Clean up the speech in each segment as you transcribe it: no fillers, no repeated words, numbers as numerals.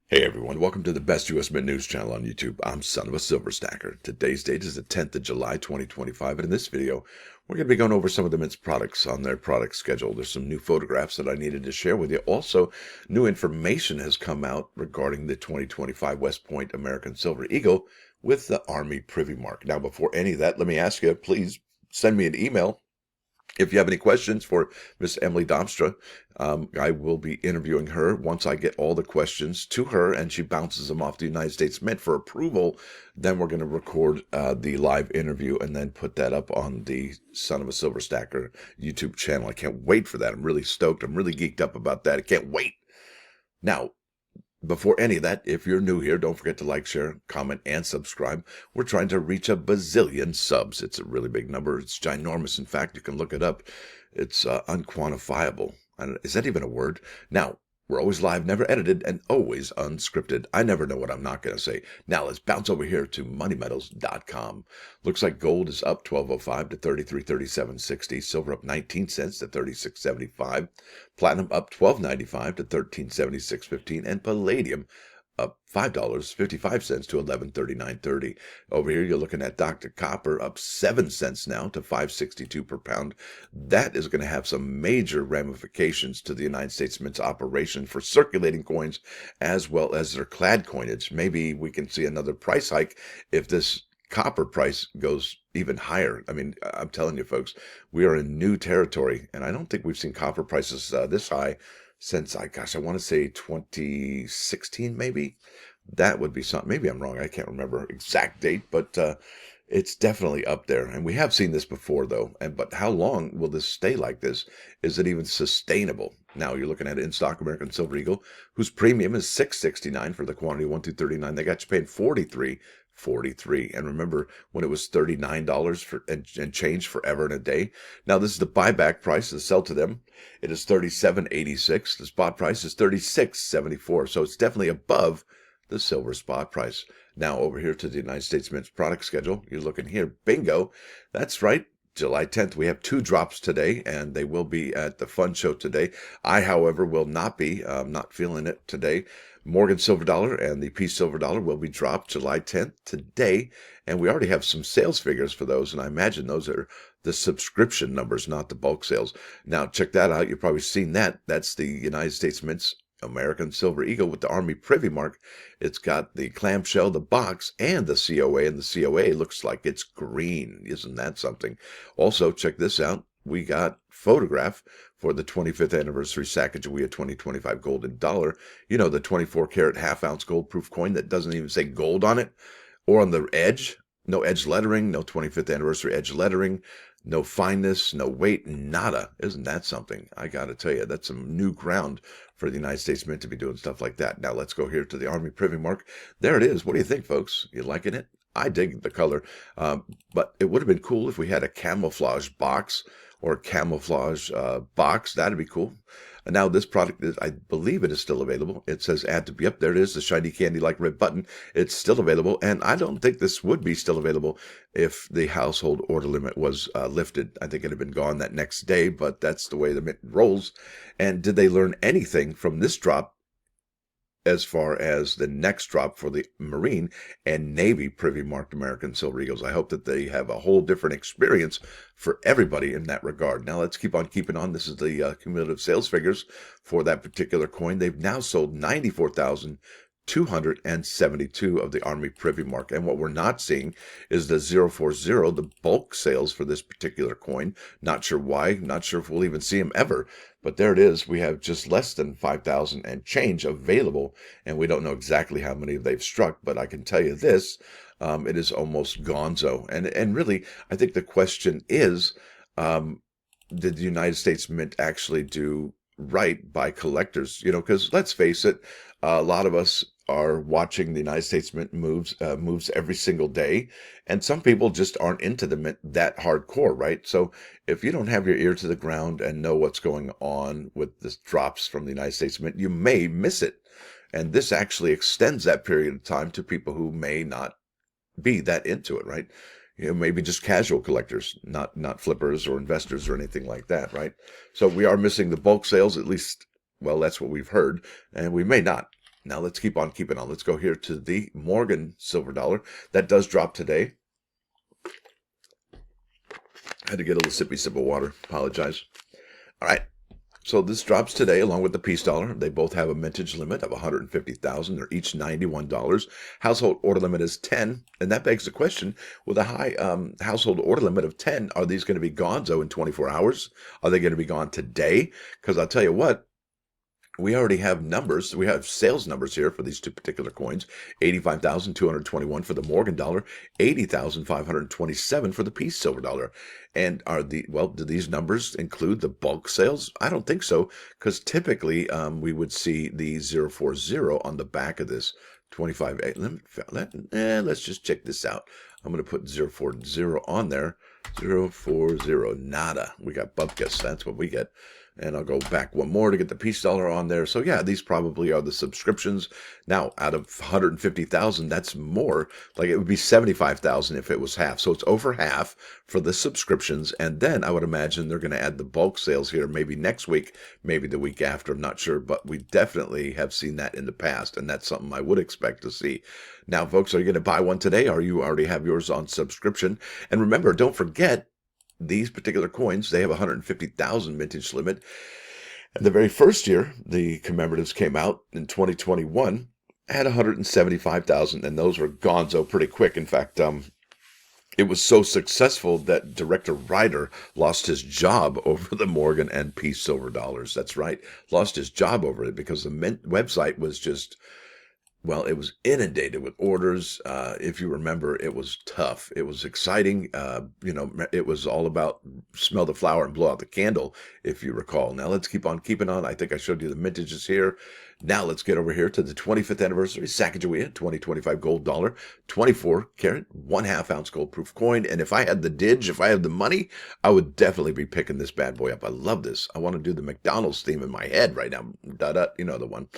Hey everyone, welcome to the best US Mint news channel on YouTube. I'm Son of a Silver Stacker. Today's date is the 10th of July, 2025, and in this video, we're going to be going over some of the Mint's products on their product schedule. There's some new photographs that I needed to share with you. Also, new information has come out regarding the 2025 West Point American Silver Eagle with the Army Privy Mark. Now, before any of that, let me ask you, please send me an email if you have any questions for Miss Emily Domstra. I will be interviewing her once I get all the questions to her and she bounces them off the United States Mint for approval. Then we're going to record the live interview and then put that up on the Son of a Silver Stacker YouTube channel. I can't wait for that. I'm really stoked. I'm really geeked up about that. I can't wait. Now, before any of that, if you're new here, don't forget to like, share, comment, and subscribe. We're trying to reach a bazillion subs. It's a really big number. It's ginormous. In fact, you can look it up. It's unquantifiable. Is that even a word? Now, we're always live, never edited, and always unscripted. I never know what I'm not going to say. Now, let's bounce over here to moneymetals.com. Looks like gold is up 12.05 to 33.37.60. Silver up 19 cents to 36.75. Platinum up 12.95 to 13.76.15. And palladium up $5.55 to 11.39.30. Over here, you're looking at Dr. Copper up 7 cents now to 5.62 per pound. That is going to have some major ramifications to the United States Mint's operation for circulating coins as well as their clad coinage. Maybe we can see another price hike if this copper price goes even higher. I mean, I'm telling you, folks, we are in new territory, and I don't think we've seen copper prices this high since I want to say 2016, maybe. That would be something. Maybe I'm wrong. I can't remember exact date, but it's definitely up there. And we have seen this before, though. But how long will this stay like this? Is it even sustainable? Now you're looking at in stock American Silver Eagle, whose premium is $6.69 for the quantity 1-239. They got you paying $43.43. And remember when it was $39 for and change forever and a day. Now this is the buyback price. The sell to them, it is $37.86. The spot price is $36.74. So it's definitely above the silver spot price. Now over here to the United States Mint's product schedule. You're looking here. Bingo. That's right. July 10th, we have 2 drops today, and they will be at the fun show today. I, however, will not be. I'm not feeling it today. Morgan Silver Dollar and the Peace Silver Dollar will be dropped July 10th today, and we already have some sales figures for those, and I imagine those are the subscription numbers, not the bulk sales. Now, check that out. You've probably seen that. That's the United States Mint's American Silver Eagle with the Army Privy Mark. It's got the clamshell, the box, and the COA, and the COA looks like it's green. Isn't that something? Also, check this out. We got photograph for the 25th anniversary Sacagawea 2025 golden dollar. You know, the 24 karat half-ounce gold proof coin that doesn't even say gold on it or on the edge. No edge lettering, no 25th anniversary edge lettering, no fineness, no weight, nada. Isn't that something? I got to tell you, that's some new ground for the United States Mint to be doing stuff like that. Now let's go here to the Army Privy Mark. There it is. What do you think, folks? You liking it? I dig the color, but it would have been cool if we had a camouflage box or a camouflage box. That'd be cool. And now this product is, I believe it is still available. It says add to be up. There it is, the shiny candy-like red button. It's still available, and I don't think this would be still available if the household order limit was lifted. I think it had been gone that next day, but that's the way the Mint rolls. And did they learn anything from this drop as far as the next drop for the Marine and Navy Privy Marked American Silver Eagles? I hope that they have a whole different experience for everybody in that regard. Now let's keep on keeping on. This is the cumulative sales figures for that particular coin. They've now sold 94,272 of the Army Privy Mark. And what we're not seeing is the 040, the bulk sales for this particular coin. Not sure why, not sure if we'll even see them ever. But there it is. We have just less than 5,000 and change available, and we don't know exactly how many they've struck, but I can tell you this, it is almost gonzo. And really, I think the question is, did the United States Mint actually do right by collectors? You know, because let's face it, a lot of us are watching the United States Mint moves every single day, and some people just aren't into the Mint that hardcore, right? So if you don't have your ear to the ground and know what's going on with the drops from the United States Mint, you may miss it. And this actually extends that period of time to people who may not be that into it, right? You know, maybe just casual collectors, not flippers or investors or anything like that, right? So we are missing the bulk sales, at least, well, that's what we've heard, and we may not. Now let's keep on keeping on. Let's go here to the Morgan silver dollar. That does drop today. I had to get a little sippy sip of water. Apologize. All right. So this drops today along with the peace dollar. They both have a mintage limit of 150,000. They're each $91. Household order limit is 10. And that begs the question, with a high household order limit of 10, are these going to be gone, in 24 hours? Are they going to be gone today? Because I'll tell you what, we already have numbers. We have sales numbers here for these two particular coins. 85,221 for the Morgan dollar, 80,527 for the peace silver dollar. And do these numbers include the bulk sales? I don't think so, because typically we would see the 040 on the back of this 25. Let's just check this out. I'm going to put 040 on there. 040, nada. We got bupkis. That's what we get. And I'll go back one more to get the peace dollar on there. So yeah, these probably are the subscriptions. Now, out of 150,000, that's more. Like it would be 75,000 if it was half. So it's over half for the subscriptions. And then I would imagine they're going to add the bulk sales here maybe next week, maybe the week after. I'm not sure, but we definitely have seen that in the past. And that's something I would expect to see. Now, folks, are you going to buy one today, or you already have yours on subscription? And remember, don't forget, these particular coins, they have 150,000 mintage limit. And the very first year the commemoratives came out in 2021 had 175,000, and those were gonzo pretty quick. In fact, it was so successful that Director Ryder lost his job over the Morgan and peace silver dollars. That's right, lost his job over it because the website was just, well, it was inundated with orders. If you remember, it was tough. It was exciting. It was all about smell the flower and blow out the candle, if you recall. Now, let's keep on keeping on. I think I showed you the mintages here. Now, let's get over here to the 25th anniversary Sacagawea 2025 gold dollar, 24 karat, 1/2 ounce gold proof coin. And if I had the dig, if I had the money, I would definitely be picking this bad boy up. I love this. I want to do the McDonald's theme in my head right now. Da-da, you know the one.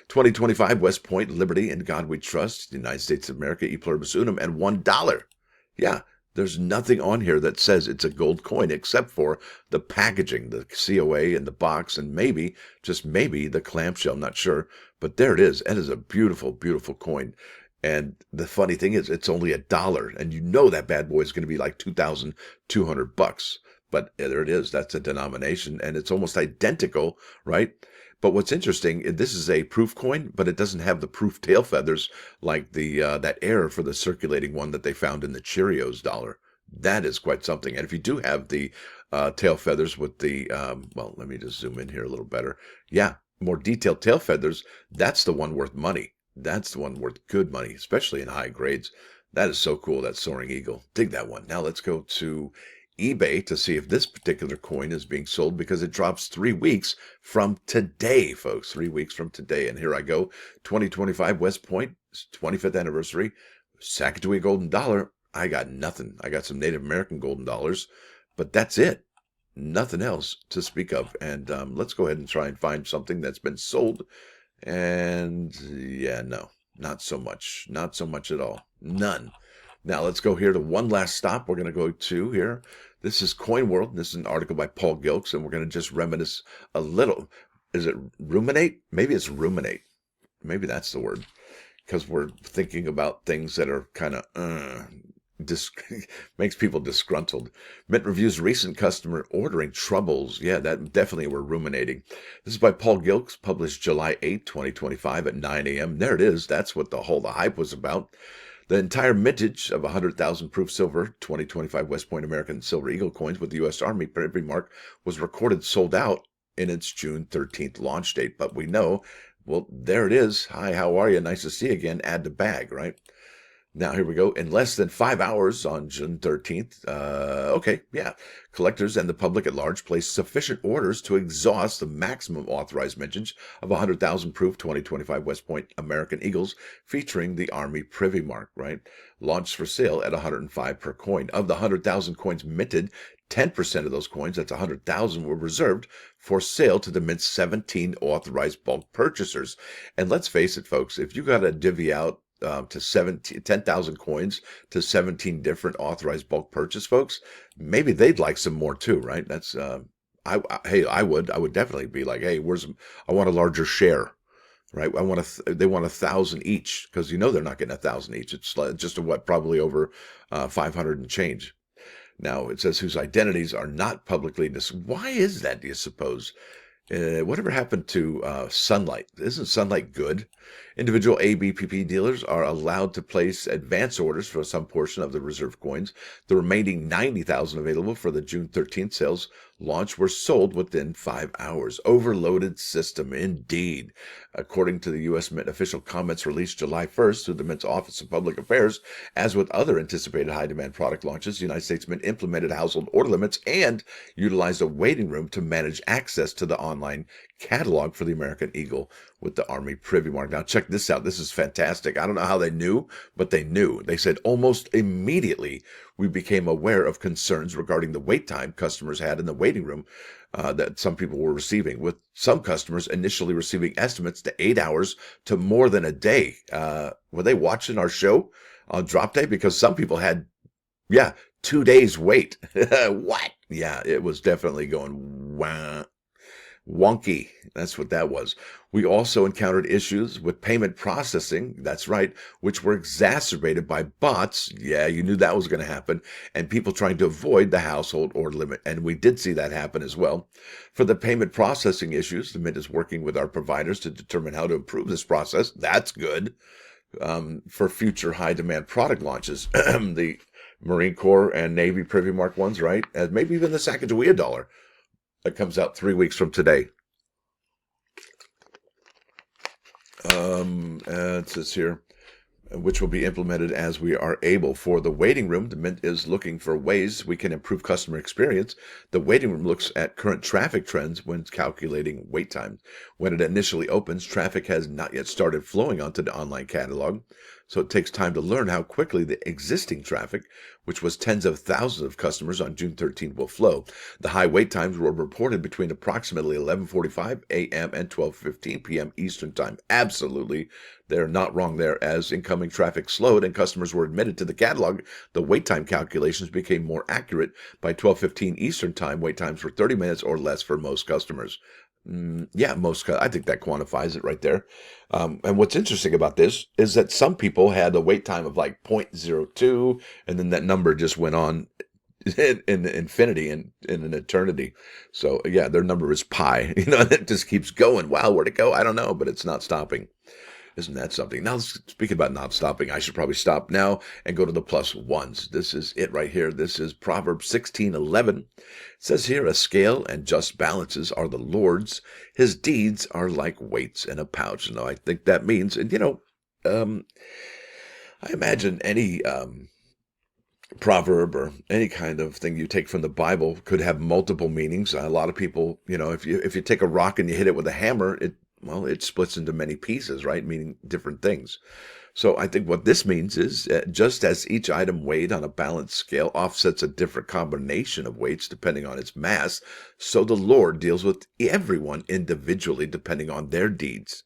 2025 West Point, Liberty, in God We Trust, United States of America, E Pluribus Unum, and $1. Yeah, there's nothing on here that says it's a gold coin except for the packaging, the COA and the box, and maybe, just maybe, the clamshell. Not sure, but there it is. It is a beautiful, beautiful coin. And the funny thing is, it's only $1, and you know that bad boy is going to be like $2,200. But there it is. That's a denomination, and it's almost identical, right? But what's interesting, this is a proof coin, but it doesn't have the proof tail feathers like the that error for the circulating one that they found in the Cheerios dollar. That is quite something. And if you do have the tail feathers with the, well, let me just zoom in here a little better. Yeah, more detailed tail feathers, that's the one worth money. That's the one worth good money, especially in high grades. That is so cool, that Soaring Eagle. Dig that one. Now let's go to eBay to see if this particular coin is being sold, because it drops 3 weeks from today, folks. 3 weeks from today. And here I go. 2025 West Point, 25th anniversary, Sacagawea golden dollar. I got nothing. I got some Native American golden dollars, but that's it. Nothing else to speak of. And let's go ahead and try and find something that's been sold. And yeah, no, not so much. Not so much at all. None. Now let's go here to one last stop. We're going to go to here. This is Coin World. This is an article by Paul Gilks, and we're going to just reminisce a little. Is it ruminate? Maybe it's ruminate. Maybe that's the word, because we're thinking about things that are kind of makes people disgruntled. Mint reviews recent customer ordering troubles. Yeah, that definitely we're ruminating. This is by Paul Gilks, published July 8, 2025 at 9 a.m. There it is. That's what the hype was about. The entire mintage of 100,000 proof silver 2025 West Point American Silver Eagle coins with the U.S. Army Privy mark was recorded sold out in its June 13th launch date. But we know, well, there it is. Hi, how are you? Nice to see you again. Add to bag, right? Now, here we go. In less than 5 hours on June 13th, okay, yeah, collectors and the public at large placed sufficient orders to exhaust the maximum authorized mintage of 100,000 proof 2025 West Point American Eagles featuring the Army Privy mark, right? Launched for sale at $105 per coin. Of the 100,000 coins minted, 10% of those coins, that's 100,000, were reserved for sale to the Mint's 17 authorized bulk purchasers. And let's face it, folks, if you got to divvy out to 10,000 coins to 17 different authorized bulk purchase folks, maybe they'd like some more too, right? That's I would definitely be like, hey, I want a larger share. right? They want 1,000 each because they're not getting 1,000 each. It's just probably over 500 and change. Now it says whose identities are not publicly. Why is that? Do you suppose? Whatever happened to Sunlight? Isn't Sunlight good? Individual ABPP dealers are allowed to place advance orders for some portion of the reserve coins. The remaining 90,000 available for the June 13th sales launch were sold within 5 hours. Overloaded system indeed. According to the U.S. Mint official comments released July 1st through the Mint's Office of Public Affairs, as with other anticipated high-demand product launches, the United States Mint implemented household order limits and utilized a waiting room to manage access to the online catalog for the American Eagle with the Army Privy mark. Now check this out. This is fantastic. I don't know how they knew, but they knew. They said almost immediately we became aware of concerns regarding the wait time customers had in the waiting room that some people were receiving, with some customers initially receiving estimates to 8 hours to more than a day. Were they watching our show on drop day? Because some people had, 2 days wait. What? Yeah, it was definitely going wonky. That's what that was. We also encountered issues with payment processing. That's right, which were exacerbated by bots. Yeah, you knew that was going to happen. And people trying to avoid the household order limit. And we did see that happen as well. For the payment processing issues, the Mint is working with our providers to determine how to improve this process. That's good. For future high demand product launches, the Marine Corps and Navy Privy Mark ones, right? And maybe even the Sacagawea dollar. That comes out 3 weeks from today. It says here, which will be implemented as we are able. For the waiting room, the Mint is looking for ways we can improve customer experience. The waiting room looks at current traffic trends when calculating wait time. When it initially opens, traffic has not yet started flowing onto the online catalog, so it takes time to learn how quickly the existing traffic, which was tens of thousands of customers on June 13th, will flow. The high wait times were reported between approximately 11:45 a.m. and 12:15 p.m. Eastern Time. Absolutely, they're not wrong there. As incoming traffic slowed and customers were admitted to the catalog, the wait time calculations became more accurate. By 12:15 Eastern Time, wait times were 30 minutes or less for most customers. I think that quantifies it right there. And what's interesting about this is that some people had a wait time of like 0.02, and then that number just went on in infinity and in an eternity. So yeah, their number is pi. It just keeps going. Wow, where'd it go? I don't know, but it's not stopping. Isn't that something? Now, speaking about not stopping, I should probably stop now and go to the plus ones. This is it right here. This is Proverbs 16:11. It says here, a scale and just balances are the Lord's. His deeds are like weights in a pouch. Now, I think that means, and I imagine any proverb or any kind of thing you take from the Bible could have multiple meanings. A lot of people, if you take a rock and you hit it with a hammer, it splits into many pieces, right? Meaning different things. So I think what this means is just as each item weighed on a balanced scale offsets a different combination of weights depending on its mass, so the Lord deals with everyone individually depending on their deeds.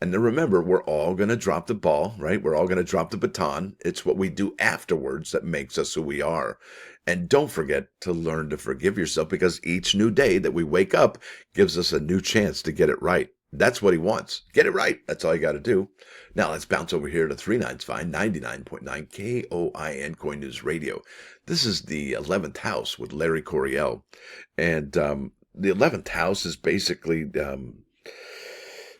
And then remember, we're all going to drop the ball, right? We're all going to drop the baton. It's what we do afterwards that makes us who we are. And don't forget to learn to forgive yourself, because each new day that we wake up gives us a new chance to get it right. That's what he wants. Get it right. That's all you got to do. Now let's bounce over here to 395 99.9 KOIN Coin News Radio. This is the 11th house with Larry Coryell. And the 11th house is basically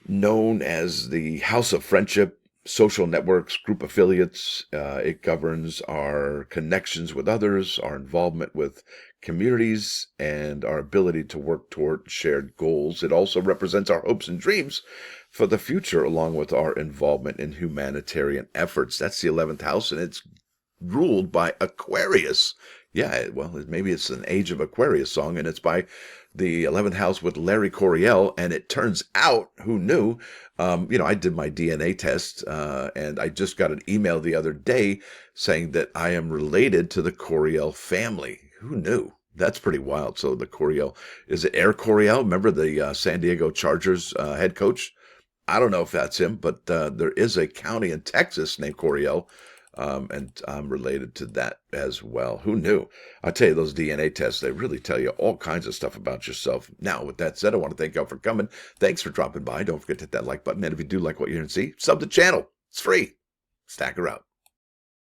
known as the house of friendship, social networks, group affiliates. It governs our connections with others, our involvement with communities, and our ability to work toward shared goals. It also represents our hopes and dreams for the future, along with our involvement in humanitarian efforts. That's the 11th house, and it's ruled by Aquarius. Yeah, well, maybe it's an Age of Aquarius song, and it's by the 11th house with Larry Coryell. And it turns out, who knew? I did my DNA test, and I just got an email the other day saying that I am related to the Coryell family. Who knew? That's pretty wild. So the Coryell, is it Air Coryell? Remember the San Diego Chargers head coach? I don't know if that's him, but there is a county in Texas named Coryell. and I'm related to that as well. Who knew? I tell you, those DNA tests, they really tell you all kinds of stuff about yourself. Now, with that said, I want to thank y'all for coming. Thanks for dropping by. Don't forget to hit that like button. And if you do like what you hear and see, sub the channel. It's free. Stacker out.